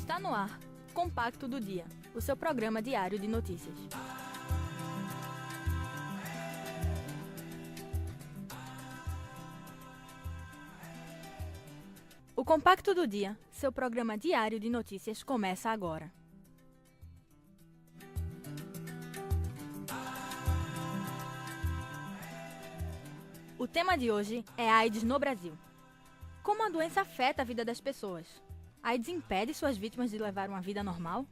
Está no ar, Compacto do Dia, o seu programa diário de notícias. O Compacto do Dia, seu programa diário de notícias, começa agora. O tema de hoje é a AIDS no Brasil. Como a doença afeta a vida das pessoas? A AIDS impede suas vítimas de levar uma vida normal?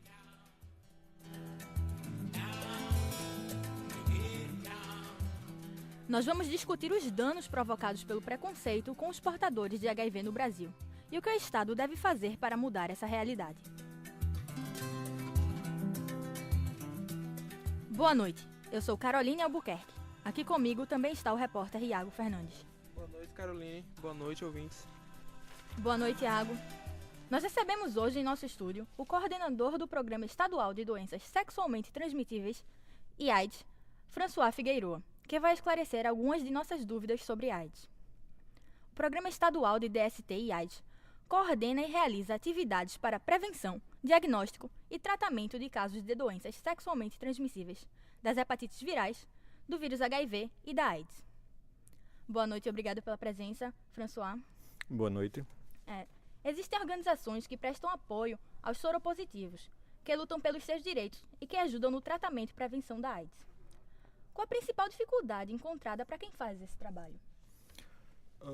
Nós vamos discutir os danos provocados pelo preconceito com os portadores de HIV no Brasil e o que o Estado deve fazer para mudar essa realidade. Boa noite, eu sou Caroline Albuquerque. Aqui comigo também está o repórter Iago Fernandes. Boa noite, Caroline. Boa noite, ouvintes. Boa noite, Iago. Nós recebemos hoje em nosso estúdio o coordenador do Programa Estadual de Doenças Sexualmente Transmitíveis e AIDS, François Figueiredo, que vai esclarecer algumas de nossas dúvidas sobre AIDS. O Programa Estadual de DST e AIDS coordena e realiza atividades para prevenção, diagnóstico e tratamento de casos de doenças sexualmente transmissíveis, das hepatites virais, do vírus HIV e da AIDS. Boa noite e obrigado pela presença, François. Boa noite. Existem organizações que prestam apoio aos soropositivos, que lutam pelos seus direitos e que ajudam no tratamento e prevenção da AIDS. Qual a principal dificuldade encontrada para quem faz esse trabalho? A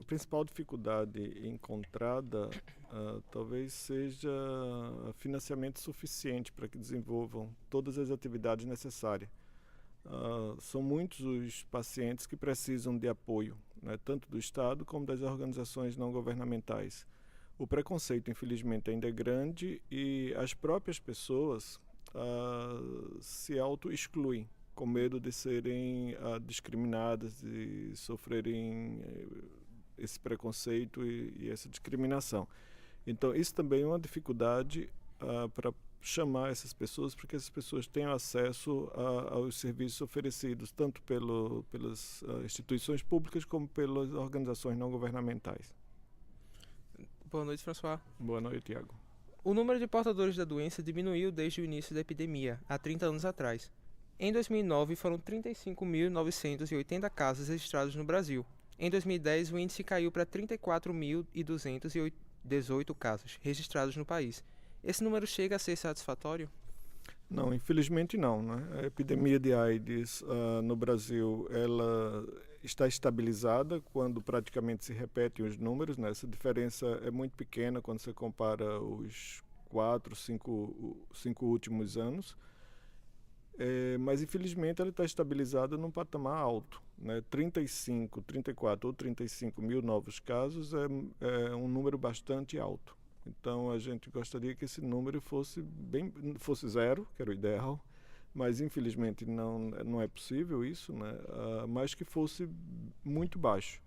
principal dificuldade encontrada talvez seja financiamento suficiente para que desenvolvam todas as atividades necessárias. São muitos os pacientes que precisam de apoio, né, tanto do Estado como das organizações não governamentais. O preconceito, infelizmente, ainda é grande e as próprias pessoas se auto-excluem, com medo de serem discriminadas, de sofrerem esse preconceito e essa discriminação. Então, isso também é uma dificuldade para chamar essas pessoas, porque essas pessoas tenham acesso aos serviços oferecidos, tanto pelas instituições públicas como pelas organizações não governamentais. Boa noite, François. Boa noite, Tiago. O número de portadores da doença diminuiu desde o início da epidemia, há 30 anos atrás. Em 2009, foram 35.980 casos registrados no Brasil. Em 2010, o índice caiu para 34.218 casos registrados no país. Esse número chega a ser satisfatório? Não, infelizmente não, né? A epidemia de AIDS no Brasil, ela está estabilizada quando praticamente se repetem os números, né? Essa diferença é muito pequena quando você compara os 5 últimos anos. Mas infelizmente ela está estabilizada num patamar alto, né? 34 ou 35 mil novos casos é um número bastante alto. Então a gente gostaria que esse número fosse zero, que era o ideal, mas infelizmente não é possível isso, né? Mas que fosse muito baixo,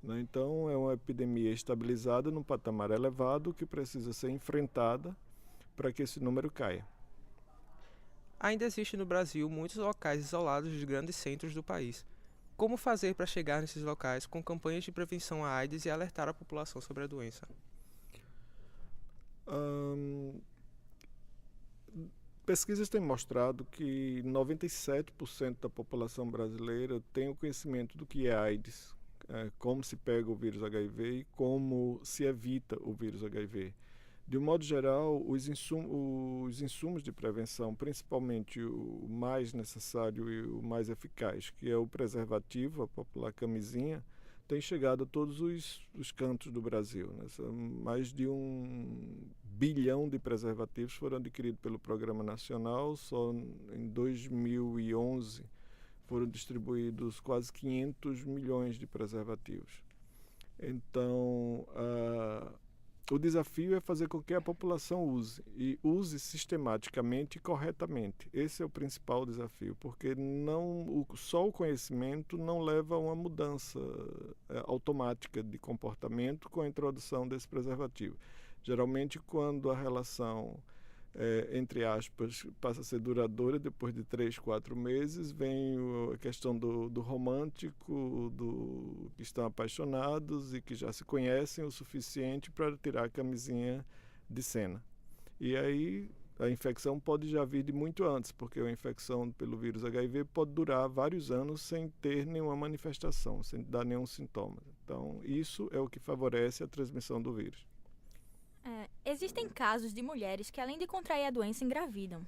né? Então é uma epidemia estabilizada num patamar elevado que precisa ser enfrentada para que esse número caia. Ainda existe no Brasil muitos locais isolados dos grandes centros do país. Como fazer para chegar nesses locais com campanhas de prevenção à AIDS e alertar a população sobre a doença? Pesquisas têm mostrado que 97% da população brasileira tem o conhecimento do que é AIDS, como se pega o vírus HIV e como se evita o vírus HIV. De um modo geral, os insumos de prevenção, principalmente o mais necessário e o mais eficaz, que é o preservativo, a popular camisinha, tem chegado a todos os cantos do Brasil, né? Mais de 1 bilhão de preservativos foram adquiridos pelo Programa Nacional. Só em 2011 foram distribuídos quase 500 milhões de preservativos. Então, o desafio é fazer com que a população use sistematicamente e corretamente. Esse é o principal desafio, porque só o conhecimento não leva a uma mudança automática de comportamento com a introdução desse preservativo. Geralmente, quando a relação, entre aspas, passa a ser duradoura, depois de 3, 4 meses, vem a questão do romântico, que estão apaixonados e que já se conhecem o suficiente para tirar a camisinha de cena. E aí a infecção pode já vir de muito antes, porque a infecção pelo vírus HIV pode durar vários anos sem ter nenhuma manifestação, sem dar nenhum sintoma. Então, isso é o que favorece a transmissão do vírus. Existem casos de mulheres que, além de contrair a doença, engravidam.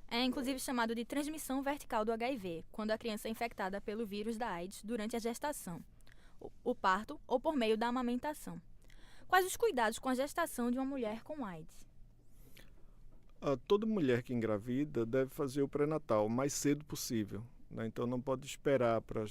É inclusive chamado de transmissão vertical do HIV, quando a criança é infectada pelo vírus da AIDS durante a gestação, o parto ou por meio da amamentação. Quais os cuidados com a gestação de uma mulher com AIDS? Toda mulher que engravida deve fazer o pré-natal o mais cedo possível, né? Então não pode esperar para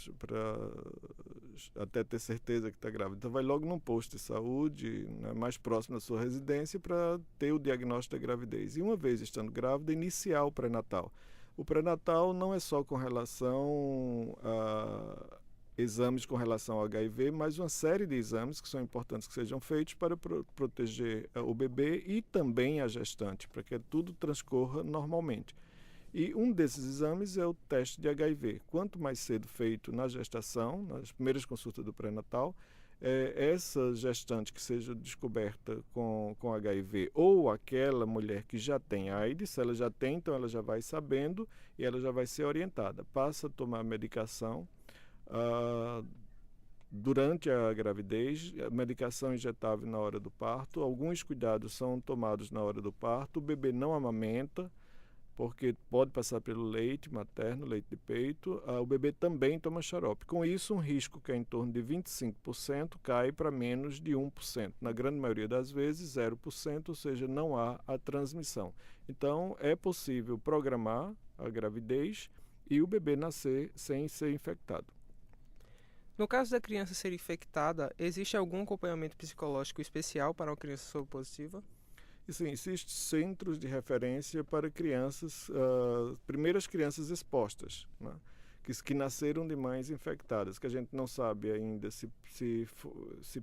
até ter certeza que está grávida. Então vai logo num posto de saúde, né, mais próximo da sua residência, para ter o diagnóstico da gravidez. E uma vez estando grávida, iniciar o pré-natal. O pré-natal não é só com relação a exames com relação ao HIV, mas uma série de exames que são importantes que sejam feitos para proteger o bebê e também a gestante, para que tudo transcorra normalmente. E um desses exames é o teste de HIV. Quanto mais cedo feito na gestação, nas primeiras consultas do pré-natal, essa gestante que seja descoberta com HIV ou aquela mulher que já tem AIDS, se ela já tem, então ela já vai sabendo e ela já vai ser orientada. Passa a tomar medicação durante a gravidez, a medicação injetável na hora do parto, alguns cuidados são tomados na hora do parto, o bebê não amamenta, porque pode passar pelo leite materno, leite de peito, o bebê também toma xarope. Com isso, um risco que é em torno de 25% cai para menos de 1%. Na grande maioria das vezes, 0%, ou seja, não há a transmissão. Então, é possível programar a gravidez e o bebê nascer sem ser infectado. No caso da criança ser infectada, existe algum acompanhamento psicológico especial para uma criança soropositiva? E sim, existem centros de referência para crianças, primeiras crianças expostas, né? que nasceram de mães infectadas, que a gente não sabe ainda se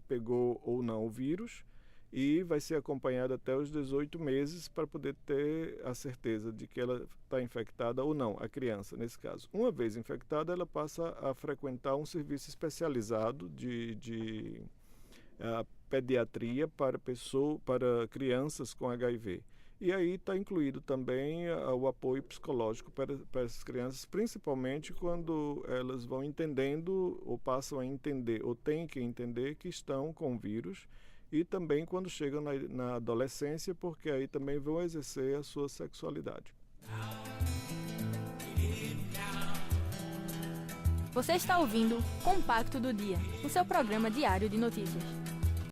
pegou ou não o vírus, e vai ser acompanhada até os 18 meses para poder ter a certeza de que ela está infectada ou não, a criança, nesse caso. Uma vez infectada, ela passa a frequentar um serviço especializado de pediatria para crianças com HIV. E aí está incluído também o apoio psicológico para essas crianças, principalmente quando elas vão entendendo ou passam a entender ou têm que entender que estão com o vírus, e também quando chegam na adolescência, porque aí também vão exercer a sua sexualidade. Você está ouvindo Compacto do Dia, o seu programa diário de notícias.